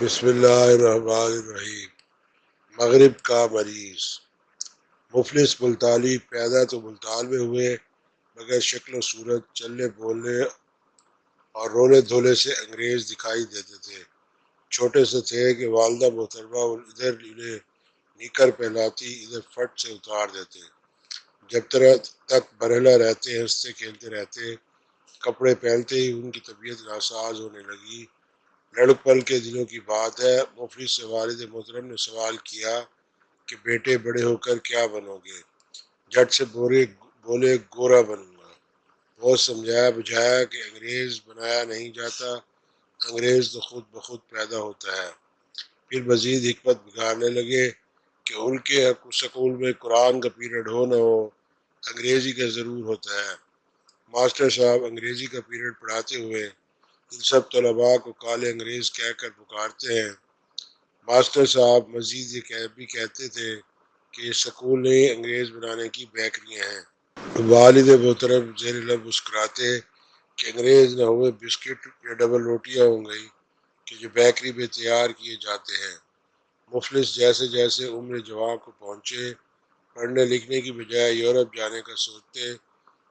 بسم اللہ الرحمن الرحیم۔ مغرب کا مریض۔ مفلس ملتانی پیدا تو ملتان میں ہوئے، مگر شکل و صورت، چلنے بولنے اور رونے دھونے سے انگریز دکھائی دیتے تھے۔ چھوٹے سے تھے کہ والدہ محترمہ ادھر انہیں نیکر پہناتی، ادھر فٹ سے اتار دیتے۔ جب تک برہنہ رہتے، ہنستے کھیلتے رہتے، کپڑے پہنتے ہی ان کی طبیعت ناساز ہونے لگی۔ لڑک پل کے دنوں کی بات ہے، مفلس سے والد محترم نے سوال کیا کہ بیٹے بڑے ہو کر کیا بنو گے؟ جھٹ سے بولے گورا بنوں گا۔ بہت سمجھایا بجھایا کہ انگریز بنایا نہیں جاتا، انگریز تو خود بخود پیدا ہوتا ہے۔ پھر مزید حکمت بگاڑنے لگے کہ ان کے سکول میں قرآن کا پیریڈ ہو نہ ہو، انگریزی کا ضرور ہوتا ہے۔ ماسٹر صاحب انگریزی کا پیریڈ پڑھاتے ہوئے ان سب طلباء کو کالے انگریز کہہ کر پکارتے ہیں۔ ماسٹر صاحب مزید یہ بھی کہتے تھے کہ یہ سکول نہیں، انگریز بنانے کی بیکریاں ہیں۔ والد محترم زیر لب مسکراتے کہ انگریز نہ ہوئے بسکٹ یا ڈبل روٹیاں ہوں گئی کہ جو بیکری میں تیار کیے جاتے ہیں۔ مفلس جیسے جیسے عمر جوان کو پہنچے، پڑھنے لکھنے کی بجائے یورپ جانے کا سوچتے،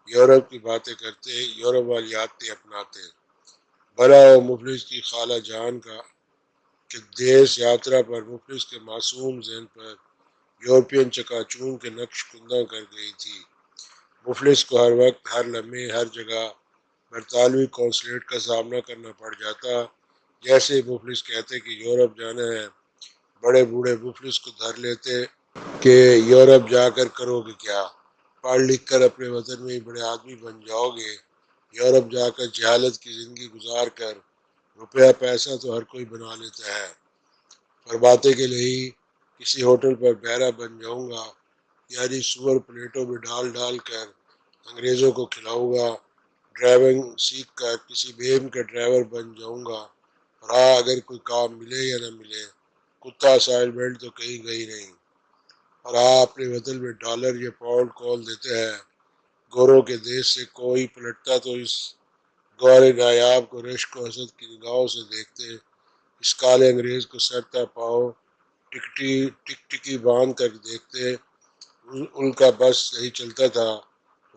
یورپ کی باتیں کرتے، یورپ والی عادتیں اپناتے۔ بھلا ہو مفلس کی خالہ جان کا کہ دیس یاترا پر مفلس کے معصوم ذہن پر یورپین چکا چون کے نقش کندہ کر گئی تھی۔ مفلس کو ہر وقت، ہر لمحے، ہر جگہ برطانوی قونصلیٹ کا سامنا کرنا پڑ جاتا۔ جیسے ہی مفلس کہتے کہ یورپ جانا ہے، بڑے بوڑھے مفلس کو دھر لیتے کہ یورپ جا کر کرو گے کیا؟ پڑھ لکھ کر اپنے وطن میں ہی بڑے آدمی بن جاؤ گے، یورپ جا کر جہالت کی زندگی گزار کر روپیہ پیسہ تو ہر کوئی بنا لیتا ہے۔ فرماتے کہ نہیں، کسی ہوٹل پر بیرا بن جاؤں گا، یعنی سور پلیٹوں میں ڈال ڈال کر انگریزوں کو کھلاؤں گا، ڈرائیونگ سیکھ کر کسی بیم کا ڈرائیور بن جاؤں گا، اور ہاں اگر کوئی کام ملے یا نہ ملے، کتا اسائنمنٹ تو کہیں گئی نہیں، اور ہاں اپنے وطن میں ڈالر یا پاؤنڈ کال دیتے ہیں۔ گوروں کے دیش سے کوئی پلٹتا تو اس گور نایاب کو رشک و حسد کی نگاہوں سے دیکھتے، اس کالے انگریز کو سرتا پاؤ ٹک ٹکی باندھ کر دیکھتے۔ ان کا بس یہی چلتا تھا،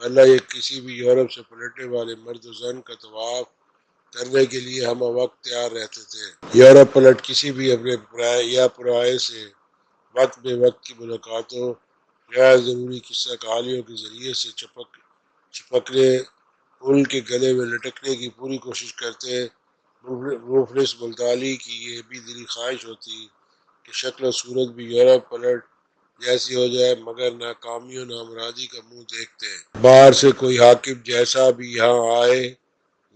ورنہ یہ کسی بھی یورپ سے پلٹنے والے مرد و زن کا طواف کرنے کے لیے ہم وقت تیار رہتے تھے۔ یورپ پلٹ کسی بھی اپنے پرائے سے وقت بے وقت کی ملاقاتوں، غیر ضروری قصہ کہانیوں کے ذریعے سے چپکنے، ان کے گلے میں لٹکنے کی پوری کوشش کرتے۔ مفلس ملتانی کی یہ بھی دلی خواہش ہوتی کہ شکل و صورت بھی یورپ پلٹ جیسی ہو جائے، مگر ناکامی و نامرادی کا منہ دیکھتے۔ باہر سے کوئی حاکم جیسا بھی یہاں آئے،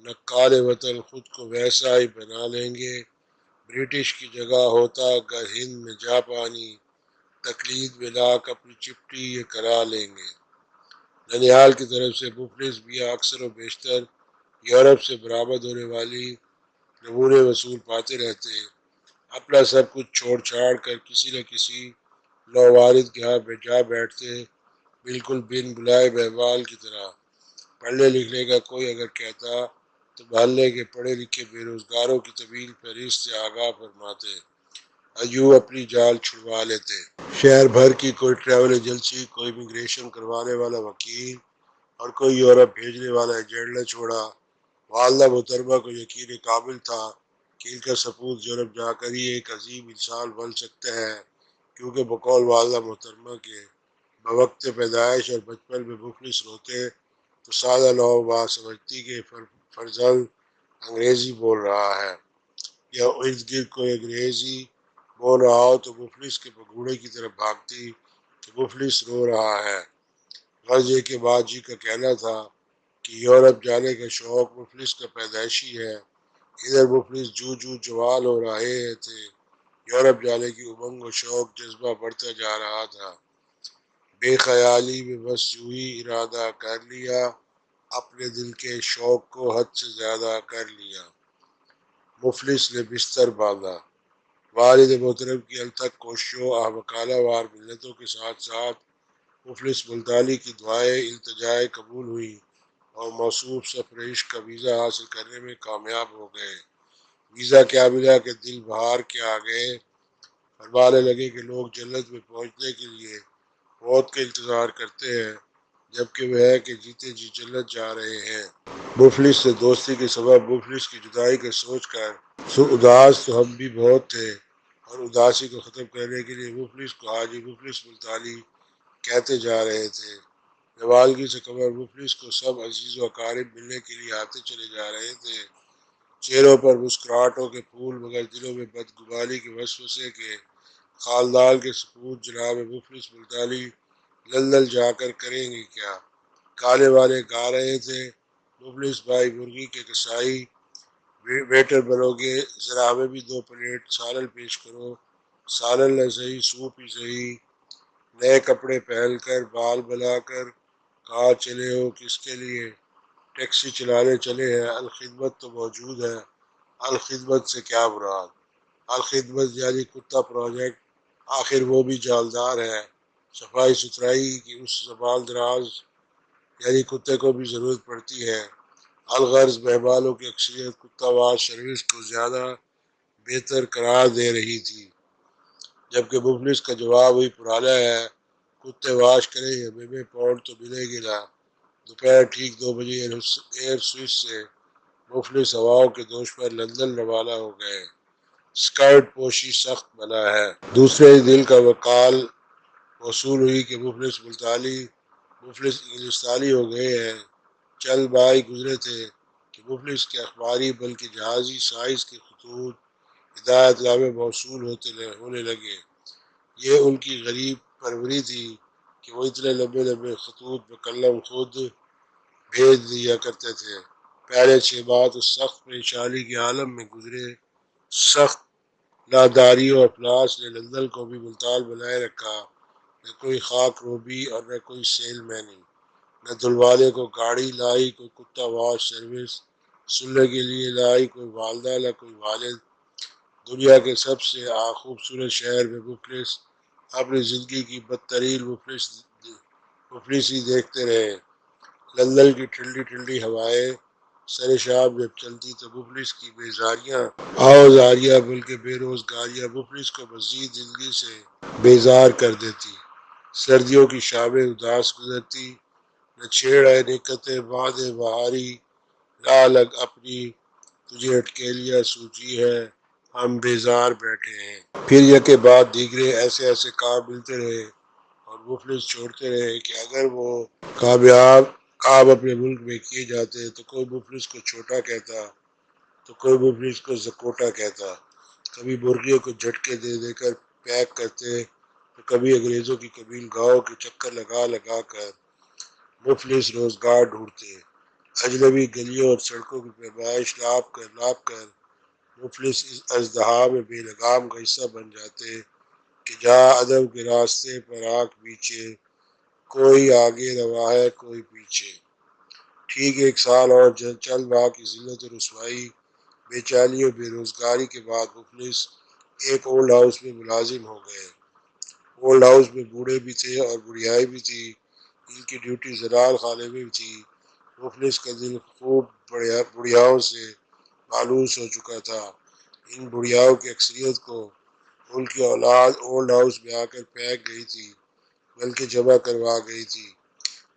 نقال وطن خود کو ویسا ہی بنا لیں گے۔ برٹش کی جگہ ہوتا اگر ہند میں جاپانی، تقلید میں لاک اپنی چپٹی یہ کرا لیں گے۔ ننیال کی طرف سے مفلس بھی اکثر و بیشتر یورپ سے برآمد ہونے والی نمونے وصول پاتے رہتے، اپنا سب کچھ چھوڑ چھاڑ کر کسی نہ کسی نووارد کے ہاں جا بیٹھتے، بالکل بن بلائے مہمان کی طرح۔ پڑھنے لکھنے کا کوئی اگر کہتا تو محلے کے پڑھے لکھے بے روزگاروں کی طویل فہرست سے آگاہ فرماتے، ایوں اپنی جال چھڑوا لیتے۔ شہر بھر کی کوئی ٹریول ایجنسی، کوئی امیگریشن کروانے والا وکیل اور کوئی یورپ بھیجنے والا ایجنٹ نہ چھوڑا۔ والدہ محترمہ کو یقین کامل تھا کہ ان کا سپوت یورپ جا کر ہی ایک عظیم انسان بن سکتا ہے، کیونکہ بقول والدہ محترمہ کے بوقت پیدائش اور بچپن میں مفلس روتے تو سادہ لو ماں سمجھتی کہ فرزند انگریزی بول رہا ہے، یا ارد گرد کوئی انگریزی بول رہا ہو تو مفلس کے بگوڑے کی طرف بھاگتی کہ مفلس رو رہا ہے۔ غرض یہ کہ ماں جی کا کہنا تھا کہ یورپ جانے کا شوق مفلس کا پیدائشی ہے۔ ادھر مفلس جو جوان ہو رہے تھے، یورپ جانے کی امنگ و شوق جذبہ بڑھتا جا رہا تھا۔ بے خیالی میں بس یوں ہی ارادہ کر لیا، اپنے دل کے شوق کو حد سے زیادہ کر لیا۔ مفلس نے بستر باندھا۔ والد محترم کی التھک کوششوں، احمقانہ وار منتوں کے ساتھ ساتھ مفلس ملتانی کی دعائیں التجائیں قبول ہوئیں اور موصوف سفر عشق کا ویزا حاصل کرنے میں کامیاب ہو گئے۔ ویزا کیا ملا کہ دل بہار کے آ گئے، فرمانے لگے کہ لوگ جنت میں پہنچنے کے لیے موت کا انتظار کرتے ہیں، جبکہ وہ ہے کہ جیتے جی جنت جا رہے ہیں۔ مفلس سے دوستی کے سبب مفلس کی جدائی کا سوچ کر سو اداس تو ہم بھی بہت تھے، اور اداسی کو ختم کرنے کے لیے مفلس کو حاجی مفلس ملتانی کہتے جا رہے تھے۔ روالگی سے قبل مفلس کو سب عزیز و اقارب ملنے کے لیے آتے چلے جا رہے تھے، چہروں پر مسکراہٹوں کے پھول، مگر دلوں میں بدگمانی کے وسوسے کے۔ خالدار کے سپوت جناب مفلس ملتانی لندن جا کر کریں گے کیا؟ گانے والے گا رہے تھے، مفلس بھائی مرغی کے کسائی، ویٹر بنو گے ذرا ہمیں بھی 2 پلیٹ سالن پیش کرو، سالن نہ صحیح سوپ ہی صحیح۔ نئے کپڑے پہن کر بال بنا کر کہاں چلے ہو کس کے لیے؟ ٹیکسی چلانے چلے ہیں، الخدمت تو موجود ہے، الخدمت سے کیا مراد؟ الخدمت یعنی کتا پروجیکٹ، آخر وہ بھی جالدار ہے، صفائی ستھرائی کی اس زبان دراز یعنی کتے کو بھی ضرورت پڑتی ہے۔ الغرض مہمانوں کی اکثریت کتا واش سروس کو زیادہ بہتر قرار دے رہی تھی، جبکہ مفلس کا جواب وہی پرانا ہے، کتے واش کریں ہمیں پاؤنڈ تو ملے گی نا۔ دوپہر ٹھیک 2 بجے ایئر سوئس سے مفلس ہواؤں کے دوش پر لندن روانہ ہو گئے۔ سکرٹ پوشی سخت منع ہے۔ دوسرے ہی دل کا وکال موصول ہوئی کہ مفلس ملتانی مفلس انگلستانی ہو گئے ہیں۔ چند ماہ گزرے تھے کہ مفلس کے اخباری بلکہ جہازی سائز کے خطوط ہدایت نامے موصول ہونے لگے۔ یہ ان کی غریب پروری تھی کہ وہ اتنے لمبے لمبے خطوط بقلم خود بھیج دیا کرتے تھے۔ پہلے 6 ماہ تو سخت پریشانی کے عالم میں گزرے۔ سخت ناداری و افلاس نے لندن کو بھی ملتان بنائے رکھا، نہ کوئی خاک روبی اور نہ کوئی سیل مینی، نہ دھلوانے کو گاڑی لائی کوئی کتا واش سروس، سننے کے لیے لائی کوئی والدہ نہ کوئی والد۔ دنیا کے سب سے خوبصورت شہر میں مفلس اپنی زندگی کی بدترین مفلسی دیکھتے رہے۔ لندن کی ٹھنڈی ٹھنڈی ہوائیں سر شام جب چلتی تو مفلس کی بیزاریاں آوازاریاں بلکہ بے روزگاریاں مفلس کو مزید زندگی سے بیزار کر دیتی۔ سردیوں کی شامیں اداس گزرتی، نہ چھیڑ ہے نکتے باد بہاری، راہ لگ اپنی تجھے اٹکیلیاں سوچی ہے، ہم بیزار بیٹھے ہیں۔ پھر یکے بعد دیگرے ایسے ایسے کام ملتے رہے اور مفلس چھوڑتے رہے کہ اگر وہ کامیاب کام اپنے ملک میں کیے جاتے تو کوئی مفلس کو چھوٹا کہتا تو کوئی مفلس کو زکوٹا کہتا، کبھی مرغیوں کو جھٹکے دے دے کر پیک کرتے تو کبھی انگریزوں کی قبیل گاؤں کے چکر لگا لگا کر مفلس روزگار ڈھونڈتے۔ اجنبی گلیوں اور سڑکوں کی پیمائش ناپ کر مفلس اس ازدحام میں بے لگام کا حصہ بن جاتے کہ جہاں ادب کے راستے پر آنکھ بیچے، کوئی آگے روا ہے کوئی پیچھے۔ ٹھیک 1 سال اور چند ماہ کی ذلت و رسوائی، بے چینی و بے روزگاری کے بعد مفلس ایک اولڈ ہاؤس میں ملازم ہو گئے۔ اولڈ ہاؤس میں بوڑھے بھی تھے اور بوڑھیائی بھی تھی، ان کی ڈیوٹی زنان خانے میں بھی تھی۔ مفلس کا دل خوب بوڑھیاؤں سے مانوس ہو چکا تھا۔ ان بوڑھیاؤں کی اکثریت کو ان کی اولاد اولڈ ہاؤس میں آ کر پیک گئی تھی، بلکہ جمع کروا گئی تھی۔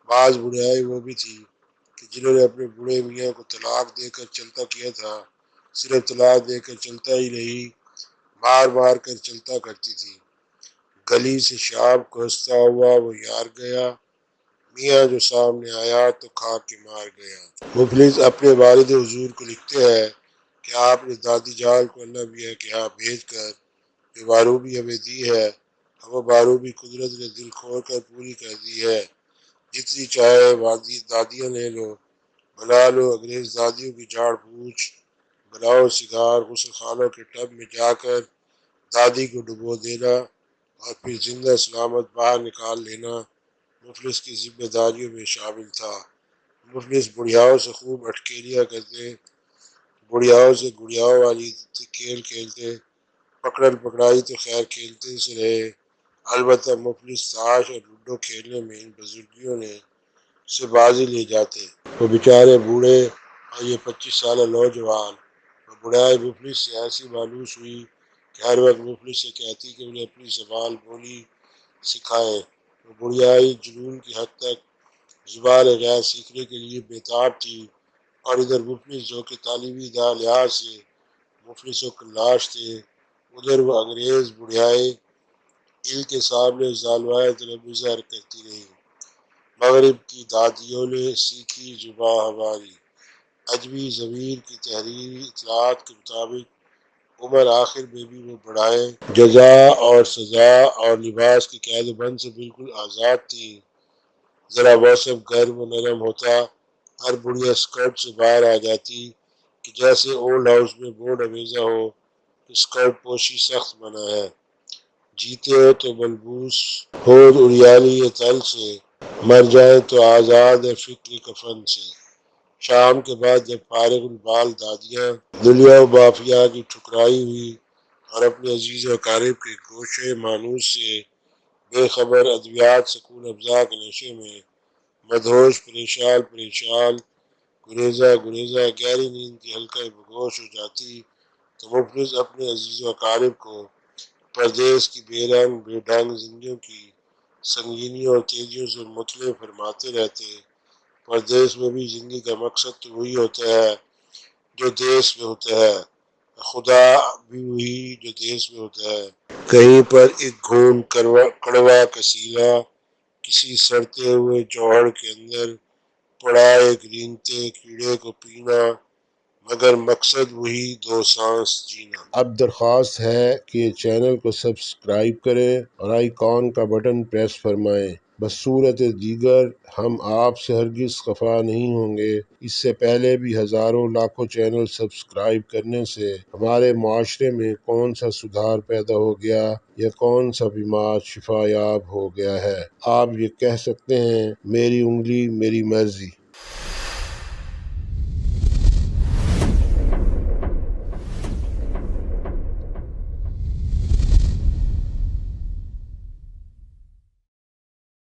بعض بوڑھیائی وہ بھی تھی کہ جنہوں نے اپنے بوڑھے میاں کو طلاق دے کر چلتا کیا تھا، صرف طلاق دے کر چلتا ہی نہیں، مار مار کر چلتا کرتی تھی۔ گلی سے شام کو ہنستا ہوا وہ یار گیا، میاں جو سامنے آیا تو کھا کے مار گیا۔ مفلس اپنے والد حضور کو لکھتے ہیں کہ آپ نے دادی جان کو اللہ میاں کے ہاں بھیج کر یہ معروبی ہمیں دی ہے، ہمیں معروبی قدرت نے دل کھول کر پوری کر دی ہے، جتنی چاہے دادیاں لے لو، بنا لو انگریز دادیوں کی جھاڑ پوچھ، بناؤ سگار، غسل خانوں کے ٹب میں جا کر دادی کو ڈبو دینا اور پھر زندہ سلامت باہر نکال لینا مفلس کی ذمہ داریوں میں شامل تھا۔ مفلس بڑھیاؤں سے خوب اٹکیلیاں کرتے، بڑھیاؤں سے گڑیاؤں والی کھیل کھیلتے، پکڑن پکڑائی تو خیر کھیلتے سے رہے، البتہ مفلس تاش اور لوڈو کھیلنے میں ان بزرگیوں نے سے بازی لے جاتے۔ وہ بیچارے بوڑھے اور یہ 25 سالہ نوجوان، وہ بڑھائے مفلس سے ایسی مانوس ہوئی کہ ہر وقت مفلس سے کہتی کہ انہیں اپنی زبان بولی سکھائے۔ وہ بڑھائی جنون کی حد تک زبان غیر سیکھنے کے لیے بےتاب تھی، اور ادھر مفلس جو کہ تعلیمی لحاظ سے مفلسوں کی لاش تھے، ادھر وہ انگریز بڑھائی ان کے سامنے ظالمانہ طلب ظاہر کرتی رہی۔ مغرب کی دادیوں نے سیکھی زباں ہماری، ادبی ضمیر کی تحریری اطلاعات کے مطابق عمر آخر میں بھی وہ بڑھائے جزا اور سزا اور لباس کے قید و بند سے بالکل آزاد تھی۔ ذرا موسم گرم و نرم ہوتا، ہر بڑھیا اسکرٹ سے باہر آ جاتی کہ جیسے اولڈ ہاؤس میں بورڈ امیزہ ہو کہ اسکرٹ پوشی سخت منع ہے، جیتے ہو تو ملبوس ہو اریانی تل سے، مر جائے تو آزاد ہے فکر کفن سے۔ شام کے بعد جب فارغ البال دادیاں دنیا و مافیا کی ٹھکرائی ہوئی اور اپنے عزیز و اقارب کے گوشے مانوس سے بے خبر ادویات سکون افزا کے نشے میں مدہوش پریشان گریزہ گریزہ گہری نیند کی حلقہ بگوش ہو جاتی، تو مفلس اپنے عزیز و اقارب کو پردیس کی بے رنگ بے ڈھنگ زندگیوں کی سنگینیوں اور تیزیوں سے مطلع فرماتے رہتے۔ پردیس میں بھی زندگی کا مقصد تو وہی ہوتا ہے جو دیس میں ہوتا ہے، خدا بھی وہی جو دیس میں ہوتا ہے۔ کہیں پر ایک گھون کڑوا کسیلا کسی سڑتے ہوئے جوہر کے اندر پڑا ایک رینگتے کیڑے کو پینا، مگر مقصد وہی دو سانس جینا۔ اب درخواست ہے کہ چینل کو سبسکرائب کریں اور آئیکن کا بٹن پریس فرمائیں۔ بصورت دیگر ہم آپ سے ہرگز خفا نہیں ہوں گے۔ اس سے پہلے بھی ہزاروں لاکھوں چینل سبسکرائب کرنے سے ہمارے معاشرے میں کون سا سدھار پیدا ہو گیا یا کون سا بیمار شفا یاب ہو گیا ہے۔ آپ یہ کہہ سکتے ہیں میری انگلی میری مرضی۔